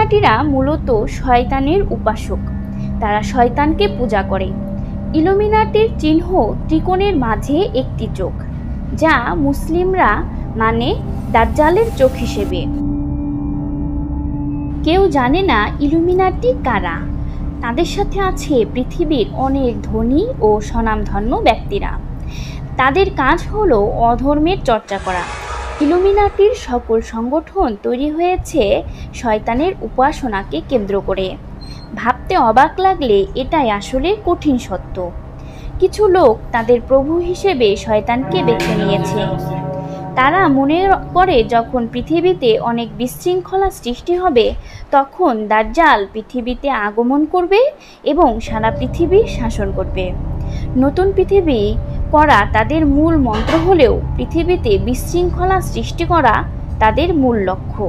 ইলুমিনাটিরা মূলত শয়তানের উপাসক। তারা শয়তানকে পূজা করে। ইলুমিনাটির চিহ্ন ত্রিকোণের মাঝে একটি চোখ, যা মুসলিমরা মানে দাজ্জালের চোখ হিসেবে। কেউ জানে না ইলুমিনাটি কারা। তাদের সাথে আছে পৃথিবীর অনেক ধনী ও স্বনামধন্য ব্যক্তিরা। তাদের কাজ হলো অধর্মের চর্চা করা। ইলুমিনাটির সকল সংগঠন তৈরি হয়েছে শয়তানের উপাসনাকে কেন্দ্র করে। ভাবতে অবাক লাগলে এটাই আসলে কঠিন সত্য। কিছু লোক তাদের প্রভু হিসেবে শয়তানকে বেছে নিয়েছে। তারা মনে করে যখন পৃথিবীতে অনেক বিশৃঙ্খলা সৃষ্টি হবে, তখন দাজ্জাল পৃথিবীতে আগমন করবে এবং সারা পৃথিবী শাসন করবে। নতুন পৃথিবী করা তাদের মূল মন্ত্র হলেও পৃথিবীতে বিশৃঙ্খলা সৃষ্টি করা তাদের মূল লক্ষ্য।